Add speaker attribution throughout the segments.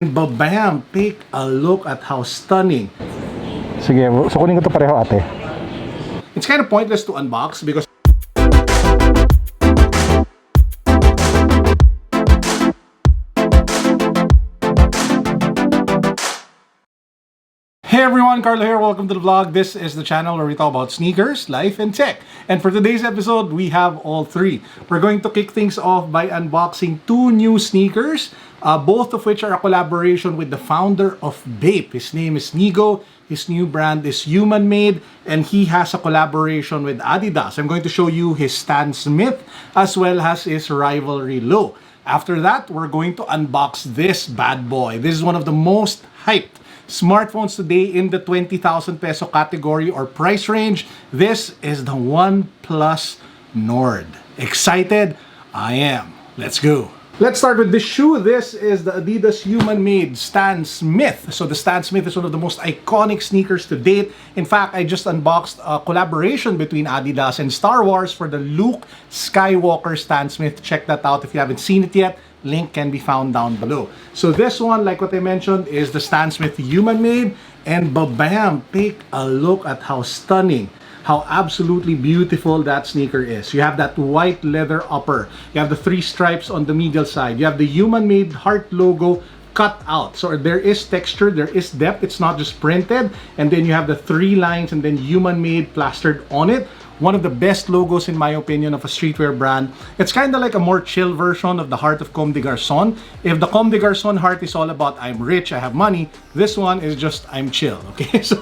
Speaker 1: Bam! Take a look at how stunning.
Speaker 2: Sige, so kunin ko to pareho, ate.
Speaker 1: It's kind of pointless to unbox because hey everyone, Carlo here. Welcome to the vlog. This is the channel where we talk about sneakers, life, and tech. And for today's episode, we have all three. We're going to kick things off by unboxing two new sneakers, both of which are a collaboration with the founder of BAPE. His name is Nigo. His new brand is Human Made, and he has a collaboration with Adidas. I'm going to show you his Stan Smith as well as his rivalry low. After that, we're going to unbox this bad boy. This is one of the most hyped smartphones today in the 20,000 peso category or price range. This is the OnePlus Nord. Excited? I am. Let's go. Let's start with this shoe. This is the Adidas Human Made Stan Smith. So the Stan Smith is one of the most iconic sneakers to date. In fact, I just unboxed a collaboration between Adidas and Star Wars for the Luke Skywalker Stan Smith. Check that out if you haven't seen it yet. Link can be found down below. So this one, like what I mentioned, is the Stan Smith Human Made. And bam, take a look at how stunning, how absolutely beautiful that sneaker is. You have that white leather upper. You have the three stripes on the medial side. You have the Human Made heart logo cut out. So there is texture, there is depth. It's not just printed. And then you have the three lines and then Human Made plastered on it. One of the best logos, in my opinion, of a streetwear brand. It's kind of like a more chill version of the heart of Comme des Garçons. If the Comme des Garçons heart is all about I'm rich, I have money, this one is just I'm chill. Okay, so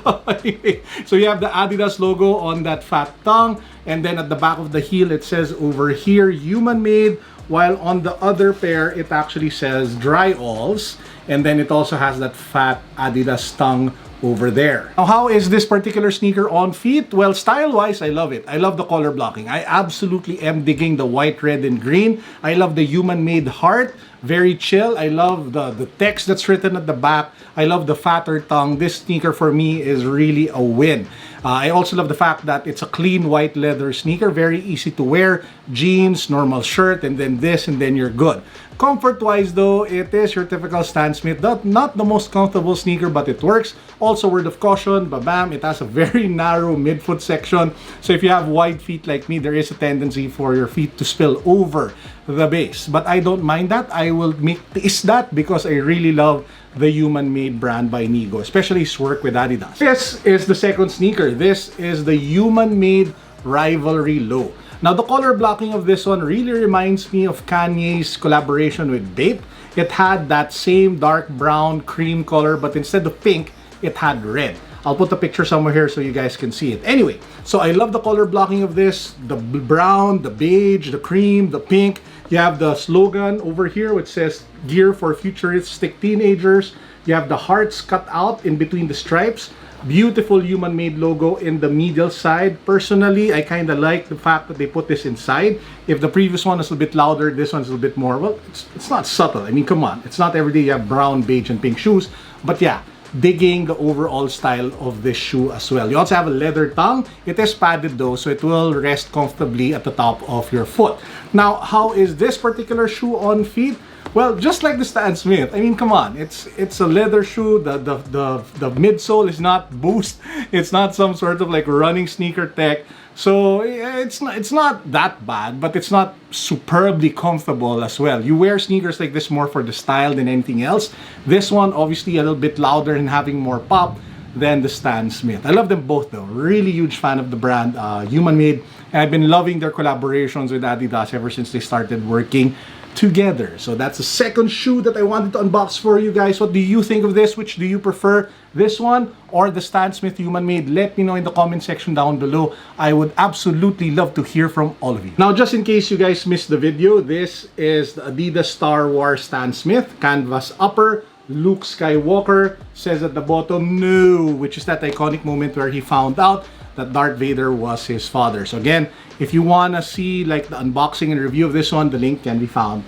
Speaker 1: you have the Adidas logo on that fat tongue, and then at the back of the heel it says over here Human Made, while on the other pair it actually says Dry Alls, and then it also has that fat Adidas tongue over there. Now, how is this particular sneaker on feet? Well, style-wise, I love it. I love the color blocking. I absolutely am digging the white, red, and green. I love the Human-Made heart. Very chill. I love the text that's written at the back. I love the fatter tongue. This sneaker for me is really a win. I also love the fact that it's a clean white leather sneaker. Very easy to wear. Jeans, normal shirt, and then this, and then you're good. Comfort-wise though, it is your typical Stan Smith. Not the most comfortable sneaker, but it works. Also, word of caution, bam, it has a very narrow midfoot section. So if you have wide feet like me, there is a tendency for your feet to spill over the base. But I don't mind that. I will make that because I really love the Human Made brand by Nigo, especially his work with Adidas. This is the second sneaker. This is the Human Made Rivalry Low. Now, the color blocking of this one really reminds me of Kanye's collaboration with BAPE. It had that same dark brown cream color, but instead of pink, it had red. I'll put the picture somewhere here so you guys can see it. Anyway, so I love the color blocking of this. The brown, the beige, the cream, the pink. You have the slogan over here which says gear for futuristic teenagers. You have the hearts cut out in between the stripes. Beautiful Human Made logo in the medial side. Personally, I kind of like the fact that they put this inside. If the previous one is a bit louder, this one's a bit more, well, it's not subtle. I mean, come on. It's not every day you have brown, beige, and pink shoes. But yeah, digging the overall style of this shoe as well. You also have a leather tongue. It is padded though, so it will rest comfortably at the top of your foot. Now, how is this particular shoe on feet? Well, just like the Stan Smith. I mean, come on. It's a leather shoe. The midsole is not Boost. It's not some sort of like running sneaker tech. So it's not that bad, but it's not superbly comfortable as well. You wear sneakers like this more for the style than anything else. This one, obviously, a little bit louder and having more pop than the Stan Smith. I love them both though. Really huge fan of the brand Human Made. And I've been loving their collaborations with Adidas ever since they started working together. So that's the second shoe that I wanted to unbox for you guys. What do you think of this? Which do you prefer? This one or the Stan Smith Human Made? Let me know in the comment section down below. I would absolutely love to hear from all of you. Now, just in case you guys missed the video, this is the Adidas Star Wars Stan Smith. Canvas upper, Luke Skywalker, says at the bottom, no, which is that iconic moment where he found out that Darth Vader was his father. So again, if you wanna see like the unboxing and review of this one, the link can be found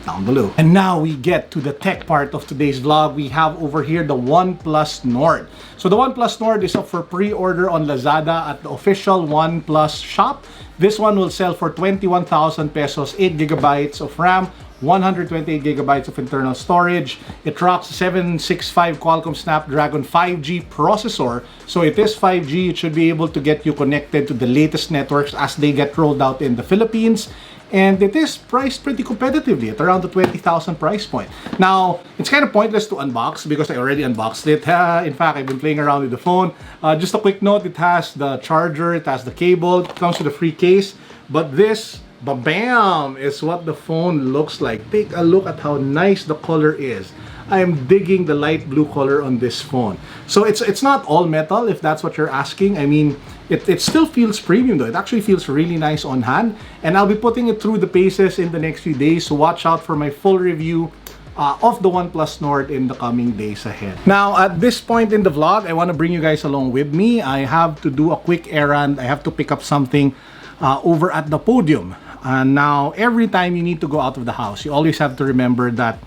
Speaker 1: down below. And now we get to the tech part of today's vlog. We have over here the OnePlus Nord. So the OnePlus Nord is up for pre-order on Lazada at the official OnePlus shop. This one will sell for 21,000 pesos, 8 gigabytes of RAM, 128 gigabytes of internal storage. It rocks 765 Qualcomm Snapdragon 5G processor. So it is 5G. It should be able to get you connected to the latest networks as they get rolled out in the Philippines. And it is priced pretty competitively at around the 20,000 price point. Now, it's kind of pointless to unbox because I already unboxed it. In fact, I've been playing around with the phone. Just a quick note, it has the charger, it has the cable, it comes with a free case. But this, ba-bam, is what the phone looks like. Take a look at how nice the color is. I am digging the light blue color on this phone. So it's not all metal if that's what you're asking. I mean, it still feels premium though. It actually feels really nice on hand. And I'll be putting it through the paces in the next few days. So watch out for my full review of the OnePlus Nord in the coming days ahead. Now, at this point in the vlog, I want to bring you guys along with me. I have to do a quick errand. I have to pick up something over at the podium. And now, every time you need to go out of the house, you always have to remember that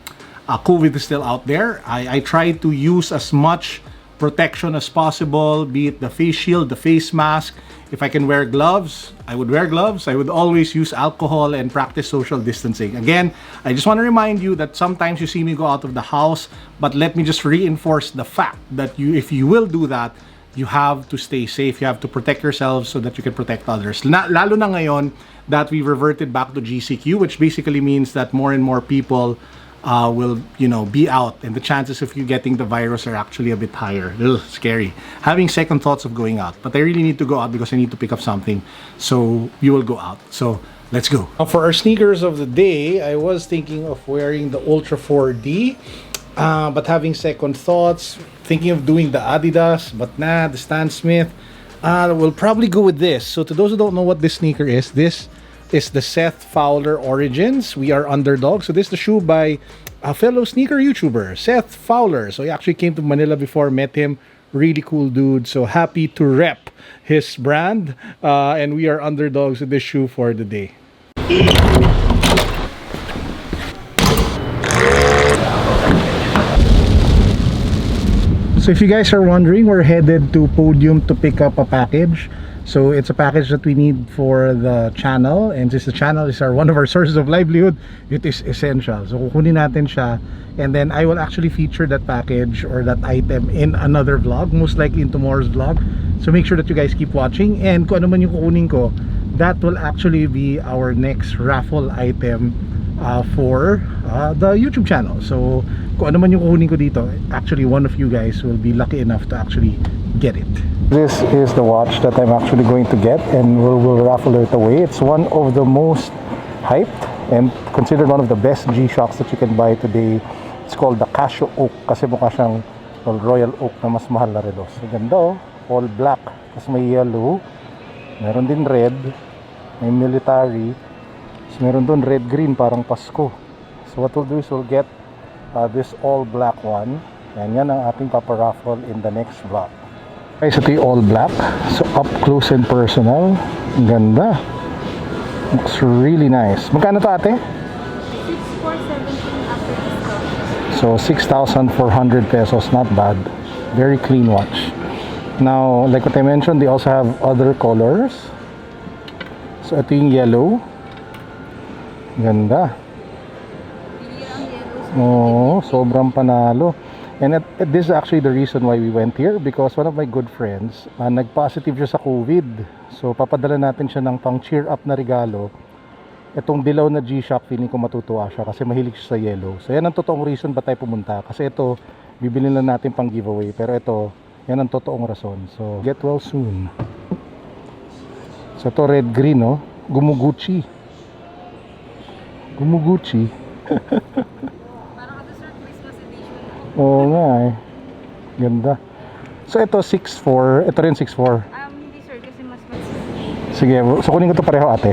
Speaker 1: COVID is still out there. I try to use as much protection as possible, be it the face shield, the face mask. If I can wear gloves, I would wear gloves. I would always use alcohol and practice social distancing. Again, I just want to remind you that sometimes you see me go out of the house, but let me just reinforce the fact that if you will do that, you have to stay safe. You have to protect yourselves so that you can protect others. Lalo na ngayon that we reverted back to GCQ, which basically means that more and more people will, be out, and the chances of you getting the virus are actually a bit higher. Ugh, scary. Having second thoughts of going out, but I really need to go out because I need to pick up something. So we will go out. So let's go. Now for our sneakers of the day, I was thinking of wearing the Ultra 4D, but having second thoughts, thinking of doing the Adidas, but nah, the Stan Smith. We'll probably go with this. So to those who don't know what this sneaker is, this is the Seth Fowler Origins. We are underdog. So this is the shoe by a fellow sneaker YouTuber, Seth Fowler. So he actually came to Manila before, met him. Really cool dude. So happy to rep his brand. And we are underdogs with this shoe for the day. So if you guys are wondering, we're headed to Podium to pick up a package. So it's a package that we need for the channel, and since the channel is one of our sources of livelihood, it is essential. So kukunin natin siya, and then I will actually feature that package or that item in another vlog, most likely in tomorrow's vlog. So make sure that you guys keep watching, and kung ano man yung kukunin ko, that will actually be our next raffle item for the YouTube channel. So kung ano man yung kukunin ko dito, actually one of you guys will be lucky enough to actually get it. This is the watch that I'm actually going to get, and we'll raffle it away. It's one of the most hyped and considered one of the best G-Shocks that you can buy today. It's called the Casio Oak kasi mukha siyang Royal Oak na mas mahal na relos. So ganda oh, all black, kasi may yellow, meron din red, may military, so meron doon red-green parang Pasko. So what we'll do is we'll get this all black one, and yan ang ating paparaffle in the next vlog. Guys, ito yung all black, so up close and personal. Ang ganda, looks really nice. Magkano to ate?
Speaker 3: 6,417 after discount.
Speaker 1: So 6,400 pesos, not bad. Very clean watch. Now, like what I mentioned, they also have other colors. So ito yung yellow. Ganda. Oh, sobrang panalo. And this is actually the reason why we went here, because one of my good friends, nag-positive siya sa COVID. So papadala natin siya ng pang cheer up na regalo. Itong dilaw na G-Shock, feeling ko matutuwa siya kasi mahilig siya sa yellow. So yan ang totoong reason ba tayo pumunta. Kasi ito, bibili lang natin pang giveaway. Pero ito, yan ang totoong rason. So get well soon. So ito red-green, no? Gumuguchi. Gumuguchi. Oo nga eh. Ganda. So ito 6'4", ito rin 6'4".
Speaker 3: Hindi sir, kasi mas
Speaker 1: Sige, so kunin ko to pareho ate.